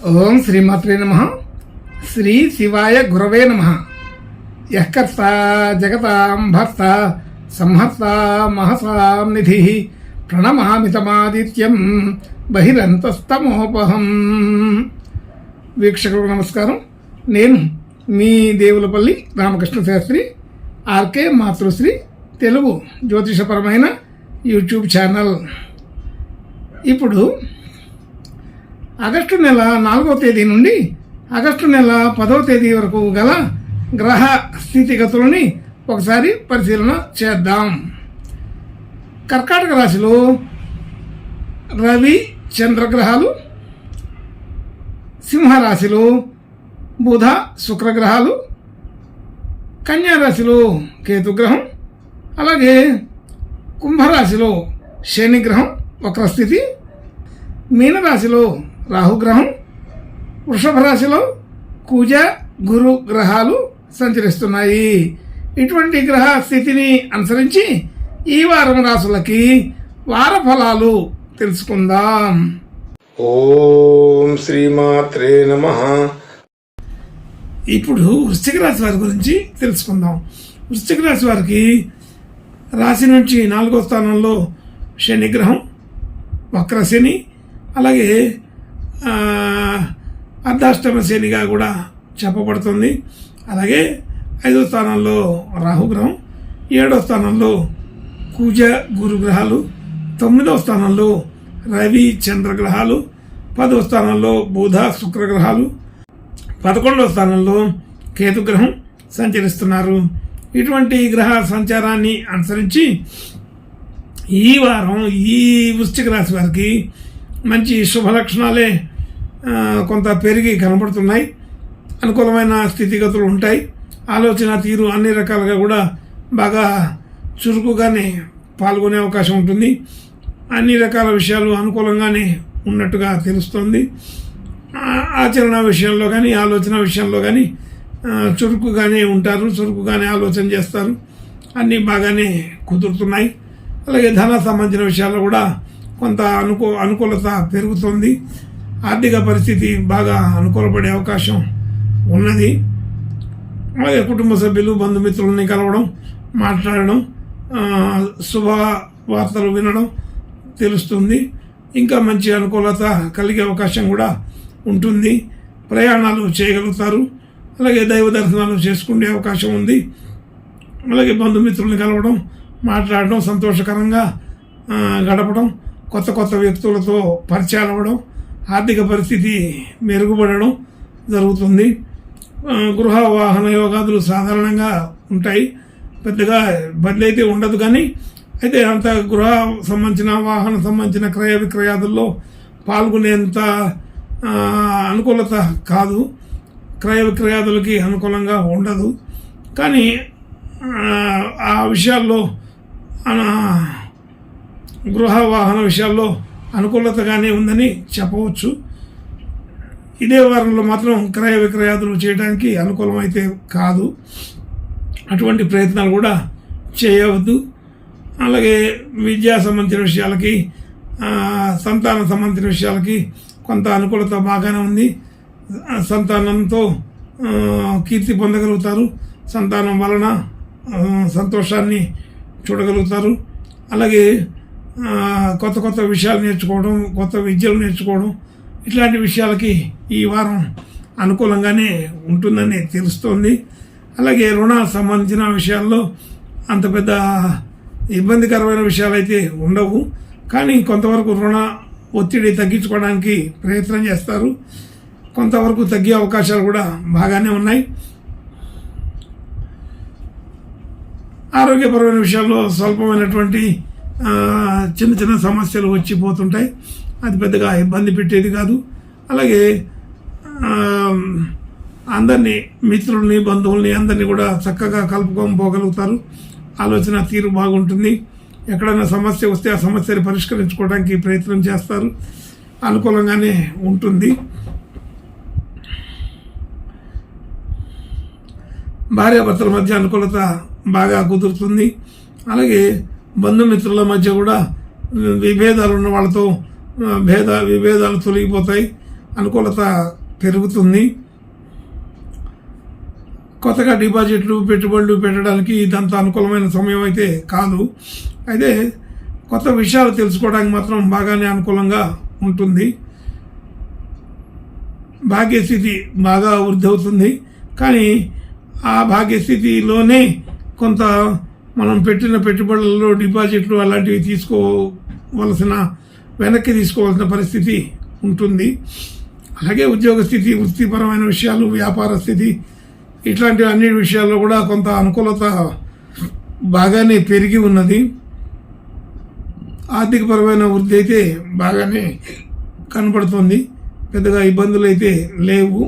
ఓం శ్రీమాత్రే నమః. శ్రీ శివాయ గురవే నమః. యఃకర్త జగతాం భర్త సంహర్త మహసాం నిధి ప్రణమామితమాదిత్యం బహిరంతస్తమోపహం. వీక్షకులకు నమస్కారం. నేను మీ దేవులపల్లి రామకృష్ణ శాస్త్రి, ఆర్కే మాతృశ్రీ తెలుగు జ్యోతిషపరమైన యూట్యూబ్ ఛానల్. ఇప్పుడు ఆగస్టు నెల 4వ తేదీ నుండి ఆగస్టు నెల 10వ తేదీ వరకు గల గ్రహ స్థితిగతులని ఒకసారి పరిశీలన చేద్దాం. కర్కాటక రాశిలో రవి చంద్రగ్రహాలు, సింహరాశిలో బుధ శుక్రగ్రహాలు, కన్యారాశిలో కేతుగ్రహం, అలాగే కుంభరాశిలో శనిగ్రహం వక్రస్థితి, మీనరాశిలో రాహుగ్రహం, వృషభ రాశిలో కుజ గురు గ్రహాలు సంచరిస్తున్నాయి. ఇటువంటి గ్రహ స్థితిని అనుసరించి ఈ వారం రాశులకి వార ఫలాలు తెలుసుకుందాం. ఓం శ్రీమాత్రే నమః. ఇప్పుడు వృశ్చిక రాశి వారి గురించి తెలుసుకుందాం. వృశ్చిక రాశి వారికి రాశి నుంచి 4వ స్థానంలో శనిగ్రహం వక్రశని, అలాగే అర్ధాష్టమ శనిగా కూడా చెప్పబడుతుంది. అలాగే 5వ స్థానంలో రాహుగ్రహం, 7వ స్థానంలో కుజ గురుగ్రహాలు, 9వ స్థానంలో రవి చంద్రగ్రహాలు, 10వ స్థానంలో బుధ శుక్రగ్రహాలు, 11వ స్థానంలో కేతుగ్రహం సంచరిస్తున్నారు. ఇటువంటి గ్రహ సంచారాన్ని అనుసరించి ఈ వారం ఈ వృశ్చిక రాశి వారికి మంచి శుభ లక్షణాలే కొంత పెరిగి కనబడుతున్నాయి. అనుకూలమైన స్థితిగతులు ఉంటాయి. ఆలోచన తీరు అన్ని రకాలుగా కూడా బాగా చురుకుగానే పాల్గొనే అవకాశం ఉంటుంది. అన్ని రకాల విషయాలు అనుకూలంగానే ఉన్నట్టుగా తెలుస్తుంది. ఆచరణ విషయంలో కానీ ఆలోచన విషయంలో కానీ చురుకుగానే ఉంటారు, చురుకుగానే ఆలోచన చేస్తారు. అన్నీ బాగానే కుదురుతున్నాయి. అలాగే ధన సంబంధించిన విషయాల్లో కూడా కొంత అనుకూలత పెరుగుతుంది. ఆర్థిక పరిస్థితి బాగా అనుకూలపడే అవకాశం ఉన్నది. అలాగే కుటుంబ సభ్యులు బంధుమిత్రులని కలవడం, మాట్లాడడం, శుభ వార్తలు వినడం తెలుస్తుంది. ఇంకా మంచి అనుకూలత కలిగే అవకాశం కూడా ఉంటుంది. ప్రయాణాలు చేయగలుగుతారు. అలాగే దైవ దర్శనాలు చేసుకునే అవకాశం ఉంది. అలాగే బంధుమిత్రుల్ని కలవడం, మాట్లాడడం, సంతోషకరంగా గడపడం, కొత్త కొత్త వ్యక్తులతో పరిచయాలు అవ్వడం, ఆర్థిక పరిస్థితి మెరుగుపడడం జరుగుతుంది. గృహ వాహన యోగాదులు సాధారణంగా ఉంటాయి. పెద్దగా ఇబ్బంది అయితే ఉండదు. కానీ అయితే అంత గృహ సంబంధించిన వాహన సంబంధించిన క్రయ విక్రయాదుల్లో పాల్గొనేంత అనుకూలత కాదు. క్రయ విక్రయాదులకి అనుకూలంగా ఉండదు. కానీ ఆ విషయాల్లో గృహ వాహన విషయాల్లో అనుకూలతగానే ఉందని చెప్పవచ్చు. ఇదే వారంలో మాత్రం క్రయ విక్రయాదులు చేయడానికి అనుకూలమైతే కాదు. అటువంటి ప్రయత్నాలు కూడా చేయవద్దు. అలాగే విద్యా సంబంధించిన విషయాలకి, సంతానం సంబంధించిన విషయాలకి కొంత అనుకూలత బాగానే ఉంది. సంతానంతో కీర్తి పొందగలుగుతారు. సంతానం వలన సంతోషాన్ని చూడగలుగుతారు. అలాగే కొత్త కొత్త విషయాలు నేర్చుకోవడం, కొత్త విద్యలు నేర్చుకోవడం, ఇట్లాంటి విషయాలకి ఈ వారం అనుకూలంగానే ఉంటుందని తెలుస్తోంది. అలాగే రుణ సంబంధించిన విషయాల్లో అంత పెద్ద ఇబ్బందికరమైన విషయాలు అయితే ఉండవు. కానీ కొంతవరకు రుణ ఒత్తిడి తగ్గించుకోవడానికి ప్రయత్నం చేస్తారు. కొంతవరకు తగ్గే అవకాశాలు కూడా బాగానే ఉన్నాయి. ఆరోగ్యపరమైన విషయాల్లో స్వల్పమైనటువంటి చిన్న చిన్న సమస్యలు వచ్చిపోతుంటాయి. అది పెద్దగా ఇబ్బంది పెట్టేది కాదు. అలాగే అందరినీ, మిత్రుల్ని, బంధువుల్ని అందరినీ కూడా చక్కగా కలుపుకొని పోగలుగుతారు. ఆలోచన తీరు బాగుంటుంది. ఎక్కడైనా సమస్య వస్తే ఆ సమస్యని పరిష్కరించుకోవడానికి ప్రయత్నం చేస్తారు. అనుకూలంగానే ఉంటుంది. భార్యాభర్తల మధ్య అనుకూలత బాగా కుదురుతుంది. అలాగే బంధుమిత్రుల మధ్య కూడా విభేదాలు ఉన్న వాళ్ళతో విభేదాలు తొలగిపోతాయి. అనుకూలత పెరుగుతుంది. కొత్తగా డిపాజిట్లు పెట్టుబడులు పెట్టడానికి ఇదంతా అనుకూలమైన సమయం అయితే కాదు. అయితే కొత్త విషయాలు తెలుసుకోవడానికి మాత్రం బాగానే అనుకూలంగా ఉంటుంది. భాగ్యస్థితి బాగా వృద్ధి అవుతుంది. కానీ ఆ భాగ్యస్థితిలోనే కొంత మనం పెట్టిన పెట్టుబడులలో డిపాజిట్లు అలాంటివి వెనక్కి తీసుకోవాల్సిన పరిస్థితి ఉంటుంది. అలాగే ఉద్యోగ స్థితి, వృత్తిపరమైన విషయాలు, వ్యాపార స్థితి ఇట్లాంటి అన్ని విషయాల్లో కూడా కొంత అనుకూలత బాగానే పెరిగి ఉన్నది. ఆర్థికపరమైన వృద్ధి అయితే బాగానే కనపడుతుంది. పెద్దగా ఇబ్బందులు అయితే లేవు.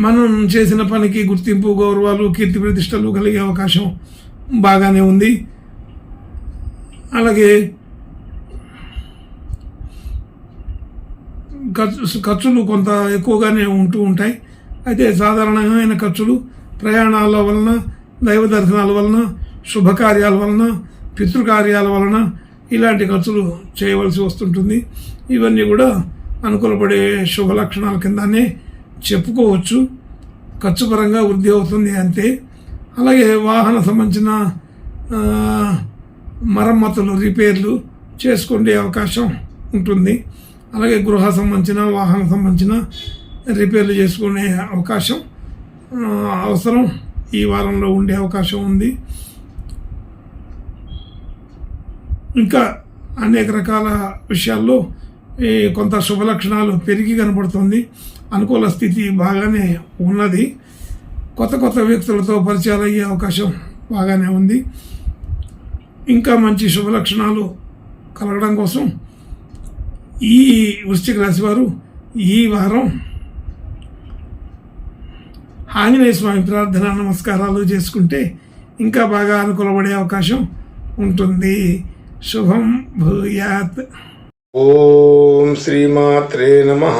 మనం చేసిన పనికి గుర్తింపు, గౌరవాలు, కీర్తి ప్రతిష్టలు కలిగే అవకాశం బాగానే ఉంది. అలాగే ఖర్చులు కొంత ఎక్కువగానే ఉంటూ ఉంటాయి. అయితే సాధారణమైన ఖర్చులు ప్రయాణాల వలన, దైవ దర్శనాల వలన, శుభకార్యాల వలన, పితృకార్యాల వలన ఇలాంటి ఖర్చులు చేయవలసి వస్తుంటుంది. ఇవన్నీ కూడా అనుకూలపడే శుభ లక్షణాల కిందనే చెప్పుకోవచ్చు. ఖర్చు పరంగా వృద్ధి అవుతుంది అంతే. అలాగే వాహన సంబంధించిన మరమ్మతులు, రిపేర్లు చేసుకునే అవకాశం ఉంటుంది. అలాగే గృహ సంబంధించిన, వాహన సంబంధించిన రిపేర్లు చేసుకునే అవకాశం అవసరం ఈ వారంలో ఉండే అవకాశం ఉంది. ఇంకా అనేక రకాల విషయాల్లో కొంత శుభ లక్షణాలు పెరిగి కనపడుతుంది. అనుకూల స్థితి బాగానే ఉన్నది. కొత్త వ్యక్తులతో పరిచయాలు అయ్యే అవకాశం బాగానే ఉంది. ఇంకా మంచి శుభ లక్షణాలు కలగడం కోసం ఈ వృశ్చిక రాశి వారు ఈ వారం ఆంజనేయ స్వామి ప్రార్థన, నమస్కారాలు చేసుకుంటే ఇంకా బాగా అనుకూలపడే అవకాశం ఉంటుంది. శుభం భూయాత్. ఓం శ్రీమాత్రే నమః.